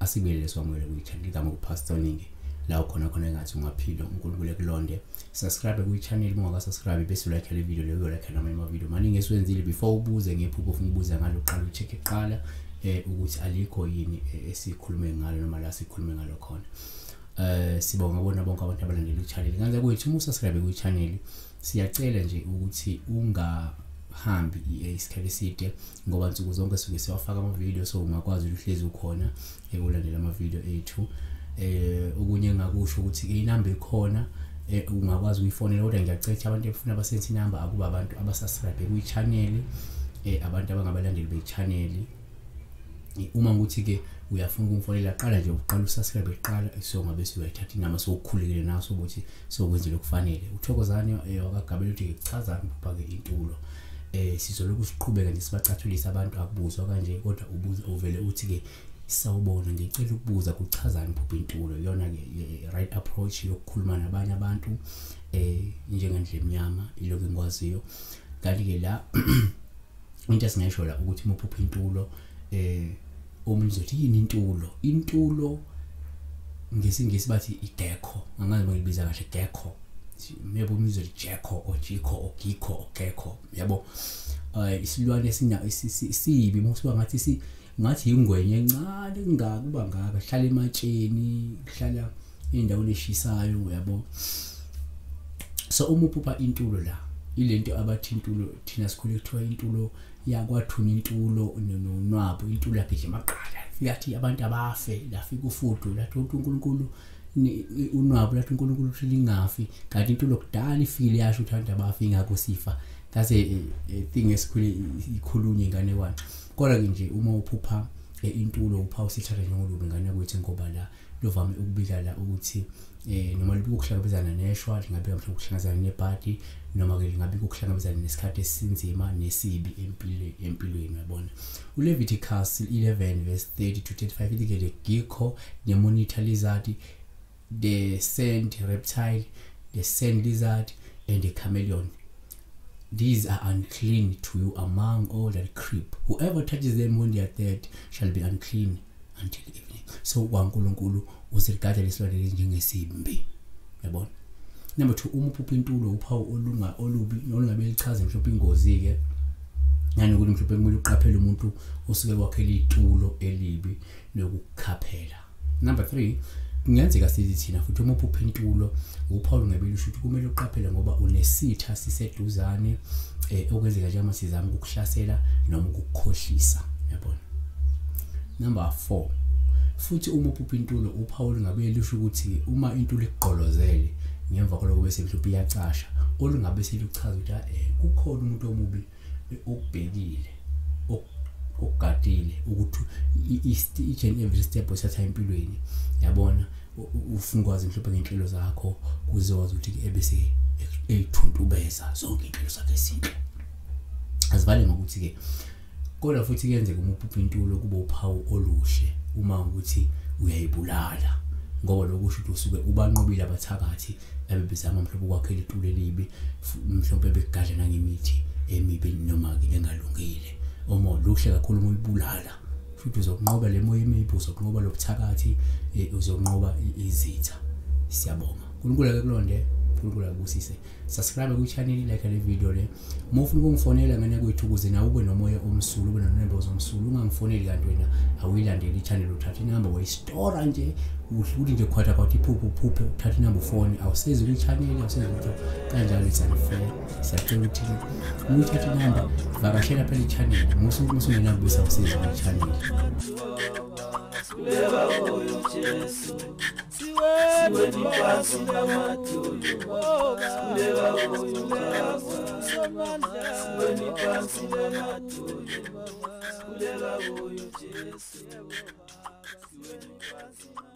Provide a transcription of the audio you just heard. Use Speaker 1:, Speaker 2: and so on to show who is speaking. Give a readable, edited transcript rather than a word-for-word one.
Speaker 1: asikubele somwele kwi-channel igama uPastoning la ukhona ngathi ungaphila uNkulunkulu ekulonde. Subscribe kwi-channel uma subscribe bese like le video leyo like nama video maningi esiwenzile before ubuze ngephupho ufuna ubuza ngalo uqala ucheck eqala ukuthi alikho yini esikhulume ngalo noma la sikhulume ngalo khona. Sibonga bona bonke abantu abalandela i-channel. Nganza kuthi uma subscribe kwi-channel siyacela nje ukuthi ungahambi isikhathi eside ngoba nsuku zonke suke siwafaka ama video so ungakwazi uhlezi ukhona ekulandela ama video ethu. Okunye ngakusho ukuthi inamba ikhona ungakwazi uyifonela kodwa ngiyacetha abantu ebefuna basenthi inamba akuba abantu abasubscribe kwi-channel abantu abangabalandeli be-channel. Uma ukuthi ke uyafuna ukungifonela qala nje uqala usubscribe eqala so ngabe siyayithatha inamba sokukhulekile naso ukuthi sokwenzile okufanele. Uthokozane wakagabela uthi ngichazana upha ke Intulo. Sizoloku siqhubeka nje sibacathulisa abantu akubuzwa kanje kodwa ubuze uvele uthi ke sawubona ngicela ukubuza kuchazana upha Intulo yona ke right approach yokukhuluma nabanye abantu njengendle emnyama iloko engikwaziyo. Kanti ke la into esingasho la ukuthi upha Intulo omunye uzothi yini Intulo? Intulo ngesingisi bathi iGecko, angazi ngokulibiza kahle Gecko. Maybe omunye uzothi Gecko or Gecko or Gecko or Gecko, yabo. Isilwane sibi musuka ngathi ingwenye encane kungakuba ngaka hlala ematsheni hlala endaweni eshisayo yabo. So umuphupha Intulo la ilento abathi Intulo thina sikhule kuthiwa Intulo yakwathuna Intulo nonwabo Intulo yakhe maqala yathi abantu abafe lafika ufudu lathi uNkulunkulu unwabo lathi uNkulunkulu uthi lingafi kanti Intulo kudala ifile yasho ukuthi abantu abafe ingakho sifa. That's a thing esikhule ikhulunye ingane wani kodwa nje uma uphupha Intulo upha usithatha njengolubi ingane kwethu ngoba la lovame ukubika la ukuthi noma libuka ukuhlangabezana neshwa lingabe mhlawumbe ukuhlangabezana nebhadi noma ke lingabe ukuhlangabezana nesikhathi esinzima nesibi empilweni yabona. uLeviticus 11 verse 30 to 35 ithi ke the gecko, the monitor lizard, the sand reptile, the sand lizard and the chameleon, these are unclean to you among all that creep. Whoever touches them when they are dead shall be unclean until evening. So uNkulunkulu usiregada lesilwane njengesimbi yabona. Number 2 umuphupha Intulo uphawu olubi nolungabe lichaze mhlophe ingozi ke yani ukuthi mhlophe kumele uqaphele umuntu osuke wakhela itulo elibi lokukhaphela. Number 3 kungenzeka sithi thina futhi umuphupha Intulo uphawu ngabeli usho ukuthi kumele uqaphele ngoba unesitha siseduzane okwenzeka nje amasizama ukukuhlasela noma ukukukhohlisa yabona. Number 4 futhi umuphupha Intulo uphawu ngabeli usho ukuthi uma Intulo igqolozele ngemva kwaloko bese mhlophe iyacasha olungabe selichaza ukuthi kukhona umuntu omubi okubhekile okugadile ukuthi each and every step osatha empilweni yabona ufuna ukwazi mhlophe ngenhlelo zakho kuzowazi ukuthi ebese ethuntubeza zonke impilo zakhe ezinhle azivale ngokuthi ke kodwa futhi kuyenzeka umuphupha Intulo kuba uphawu oluhle uma ukuthi uyayibulala ngoba lokusho ukuthi usuke ubanqobile abathakathi abebizama mhlophe ukwakhela itulo elibi mhlophe begadla nangemithi emibi noma ke engalungile uma luhle kakhulu uma uyibulala futhi uzokunqoba le moya emibi uzokunqoba lobuthakathi uzokunqoba izitha. Siyabonga uNkulunkulu akulonde uNkulunkulu akubusise. Subscribe kwi-channel like le video le. Uma ufuna ukungifonela ngene kwethu ukuze nawe ube nomoya omsulu ube nonembe zomsulu ungangifoneli kanti wena awuyilandeli i-channel uthatha inamba wayistore nje uhluli nje khwatha kwathi iphupho uthatha inamba ufone awusezi kwi-channel awusezi ukuthi kanjalo it's unfair. Siyacela ukuthi uthatha inamba vakashela phela i-channel musu ngenamba bese awusezi kwi-channel. Siwe ni pasi na matulu Sikuleka uyukapa Siwe ni pasi na matulu Sikuleka uyujesu Siwe ni pasi na